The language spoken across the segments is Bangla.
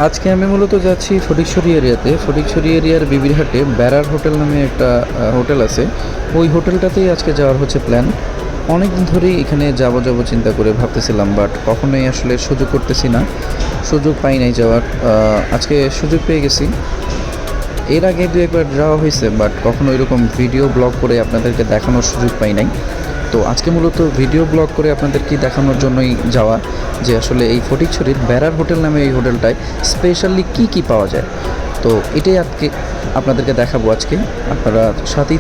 আজকে আমি মূলত যাচ্ছি ফটিকছড়ি এরিয়াতে। ফটিকছড়ি এরিয়ার বিবিরহাটে ব্যারার হোটেল নামে একটা হোটেল আছে। ওই হোটেলটাতেই আজকে যাওয়ার হচ্ছে প্ল্যান। অনেক দিন ধরেই এখানে যাব চিন্তা করে ভাবতেছিলাম, বাট কখনোই আসলে সুযোগ করতেছি না, সুযোগ পাই নাই যাওয়ার। আজকে সুযোগ পেয়ে গেছি। এর আগে দু একবার যাওয়া হয়েছে, বাট কখনো এরকম ভিডিও ব্লগ করে আপনাদেরকে দেখানোর সুযোগ পাই নাই। তো আজকে মূলত ভিডিও ব্লগ করে আপনাদেরকে দেখানোর জন্যই যাওয়া, যে আসলে এই ফটিকছড়ির ব্যারার হোটেল নামে এই হোটেলটায় স্পেশালি কী পাওয়া যায়। তো এটাই আজকে আপনাদেরকে দেখাবো। আজকে আপনারা সাথেই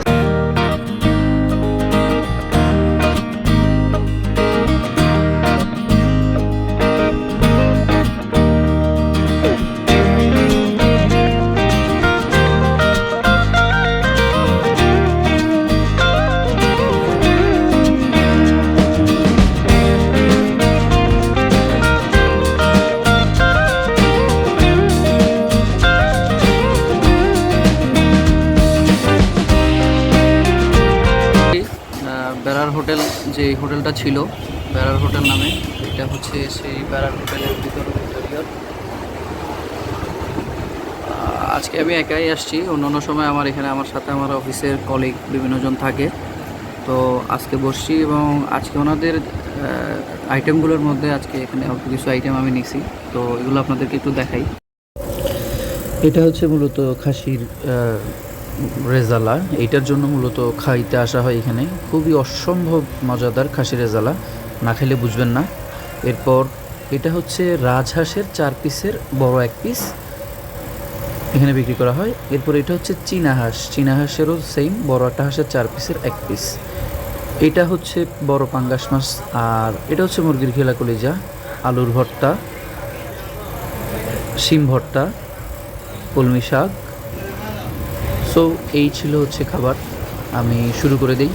বেড়ার হোটেল, যে হোটেলটা ছিল বেড়ার হোটেল নামে, এটা হচ্ছে সেই বেড়ার হোটেলের ভিতর ইন্টেরিয়র। আজকে আমি একাই আসছি, অন্য সময় আমার সাথে আমার অফিসের কলিগ বিভিন্নজন থাকে। তো আজকে বসছি এবং আজকে ওনাদের আইটেমগুলোর মধ্যে আজকে এখানে অল্প কিছু আইটেম আমি নিছি, তো এগুলো আপনাদেরকে একটু দেখাই। এটা হচ্ছে মূলত খাসির রেজালা। এইটার জন্য মূলত খাইতে আসা হয় এখানে। খুবই অসম্ভব মজাদার খাসি রেজালা, না খেলে বুঝবেন না। এরপর এটা হচ্ছে রাজহাঁসের 4 পিসের বড় 1 পিস এখানে বিক্রি করা হয়। এরপর এটা হচ্ছে চীনা হাঁসেরও সেম বড় একটা হাঁসের 4 পিসের 1 পিস। এটা হচ্ছে বড় পাঙ্গাস মাছ। আর এটা হচ্ছে মুরগির ঘেলা কলিজা, আলুর ভর্তা, শিম ভর্তা, কলমি শাক। সো এই ছিল হচ্ছে খাবার। আমি শুরু করে দিই।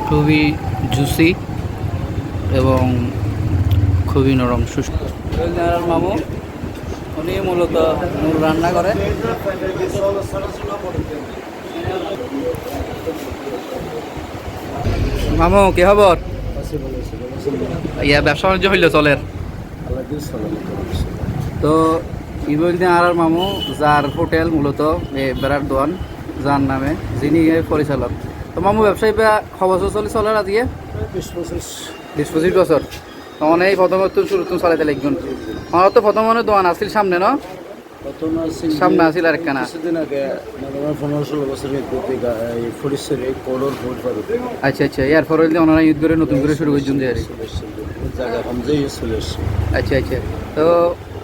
খুবই জুসি এবং খুবই নরম সুস্থ। মামু উনি মূলত রান্না করে। মামু কি খবর? ব্যবসা বাণিজ্য হইল চলের? তো ইবুদ্দিন আর মামু, যার হোটেল মূলত বেড়ার দোয়ান, যার নামে, যিনি পরিচালক। তো মামু ব্যবসায়ী খবর চলে আজকে 20-25 বছর। তখন এই প্রথম শুরু চালাইতে লাগবেন। আমার তো প্রথম মনে দোয়ান আসছিল সামনে, না সামনে আসছিল আর একখানা। আচ্ছা আচ্ছা, এরপর ওনারা ঈদ করে নতুন করে শুরু করছেন। আচ্ছা আচ্ছা। তো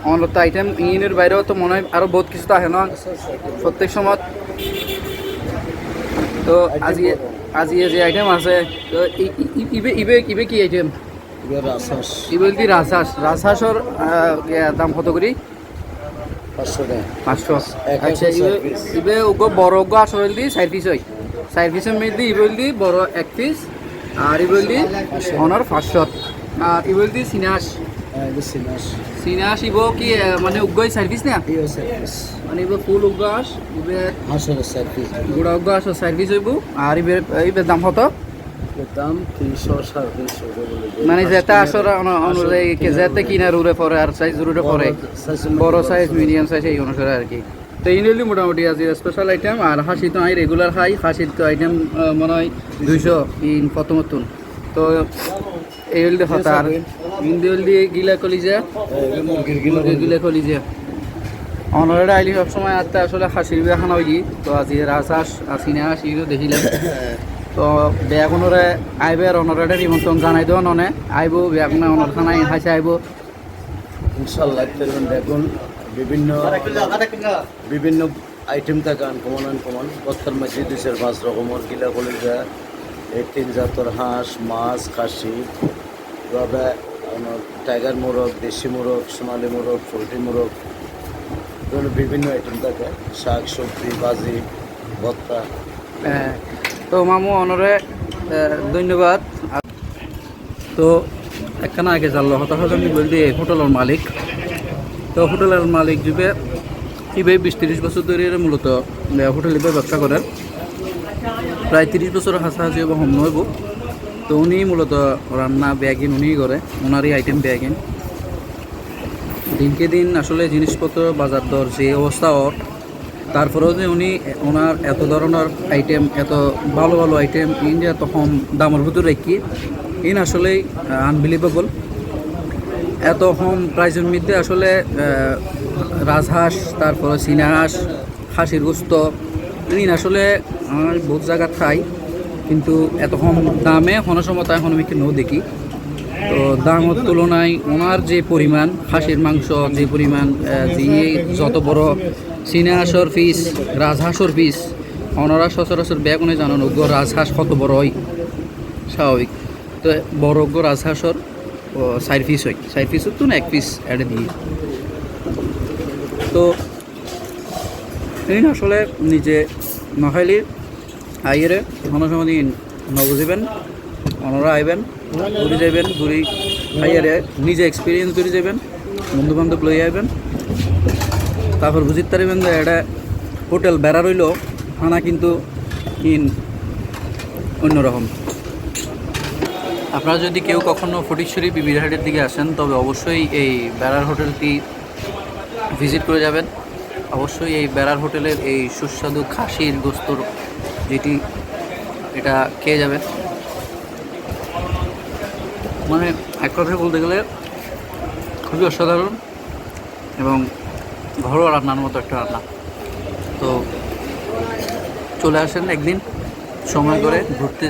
আমার তো আইটেম ইনের বাইরেও তো মনে হয় আরো বহুত কিছু তো আছে না প্রত্যেক সময়। তো আজকে যে আইটেম আছে, তো ইবে কি আইটেম? ইবে রাজহাঁসের দাম কত করি? 500। আচ্ছা, ইবে বড় আসল দি 4 পিস হয়। 4 পিসের মধ্যে ইবেল দি বড় 1 পিস, আর ইবেল দি অনার 500। আর ইবেল দি সিনাস ইব কি মানে উগ্গই 4 পিস না? মানে ইবে ফুল উগ্গাস, ইবে গুড়া উগ্গাস 4 পিস হইব। আর ইবে দাম কত? দাম 300-350 মানে যেটা আসলে অনুযায়ী যেতে কিনার উড়ে পড়ে আর সাইজ উড়ে পড়ে, বড় সাইজ মিডিয়াম সাইজ এই অনুসারে আর কি। তো এই নিলে মোটামুটি আছে স্পেশাল আইটেম। আর হাসি তো আমি রেগুলার খাই, হাসির তো আইটেম মনে হয় 200 প্রথমতুন। তো এই হলদি হতা আর হিন্দি হলদি গিলা কলিজা, গিলা কলিজা অনারে আইলি সবসময় আত্মা আসলে হাসির খানা হই। তো আজি রাজহাঁস আসিনা হাসি দেখিলাম। তো বেগুনরে আইবে আর অনরে নিমন্ত্রণ জানাই দেওয়া ননে আইব বেগুন অনর খানায় হাসি আইব ইনশাল্লাহ। দেখুন বিভিন্ন আইটেম থাকে আনকমন বত্তার মাঝে 2-5 রকমের গিলা কলিজা, এই 3 জাতের হাঁস, মাছ, খাসি, তবে টাইগার মোরগ, দেশি মোরগ, সোনালি মোরগ, পোলট্রি মোরগ, বিভিন্ন আইটেম থাকে। শাক সবজি, ভাজি, ভর্তা। তো মামু অনরে ধন্যবাদ। তো একখানা আগে জানলো হতাশা বলতে হোটেলের মালিক। তো হোটেলের মালিক যুগে ইবে 20-30 বছর ধরে মূলত হোটেল ব্যবসা করেন। প্রায় 30 বছর হাসাহাসি এবং হম নইব। তো উনি মূলত রান্না ব্যাগিন উনিই করে, ওনারই আইটেম ব্যাগিন। দিনকে দিন আসলে জিনিসপত্র বাজার দর যে অবস্থা ওর, তারপরেও যে উনি ওনার এত ধরনের আইটেম, এত ভালো ভালো আইটেম ইন্ডিয়া তখন দামের ভিতরে রেখি ইন আসলেই আনবিলিভেবল। এত কম প্রাইজের মধ্যে আসলে রাজহাঁস, তারপরে চীনা হাঁস, খাসির গোস্ত ইন আসলে আমার বহুত জায়গা খাই, কিন্তু এত কম দামে কোনো সময় তাই এখন আমি কিনেও দেখি। তো দামের তুলনায় ওনার যে পরিমাণ খাসির মাংস, যে পরিমাণ যে যত বড় চীনা হাঁসর পিস, রাজহাঁসর পিস, ওনারা সচরাচর ব্যাগুনে জানান ওগ্য রাজহাঁস কত বড় হয় স্বাভাবিক। তো বড় ওগ্য রাজহাঁসর 4 পিস হয়, 4 পিসের তো না 1 পিস অ্যাডে দিয়ে। তো এই আসলে নিজে নখাইলি আইয়েরে কোনো সময় দিন নবুঝিবেন, ওনারা আইবেন, ঘুরে যাইবেন, ঘুরি খাইয়ারে নিজে এক্সপিরিয়েন্স করে যাবেন, বন্ধু বান্ধব লই আইবেন, তারপর বুঝিতে পারবেন যে এটা হোটেল বেড়া রইল খানা কিন্তু অন্যরকম। আপনারা যদি কেউ কখনো ফটিকছড়ি বিবিরহাটের দিকে আসেন তবে অবশ্যই এই বেড়ার হোটেলটি ভিজিট করে যাবেন। অবশ্যই এই বেড়ার হোটেলের এই সুস্বাদু খাসির গোস্তর যেটি, এটা খেয়ে যাবেন। মানে এক কথায় বলতে গেলে খুবই অসাধারণ এবং ঘরোয়া রান্নার মতো একটা রান্না। তো চলে আসেন একদিন সময় করে ঘুরতে।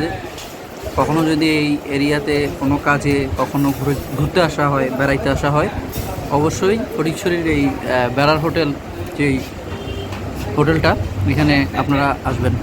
কখনো যদি এই এরিয়াতে কোনো কাজে কখনো ঘুরতে আসা হয়, বেড়াইতে আসা হয়, অবশ্যই ফটিকছড়ির এই বেড়ার হোটেল, যেই হোটেলটা, এখানে আপনারা আসবেন।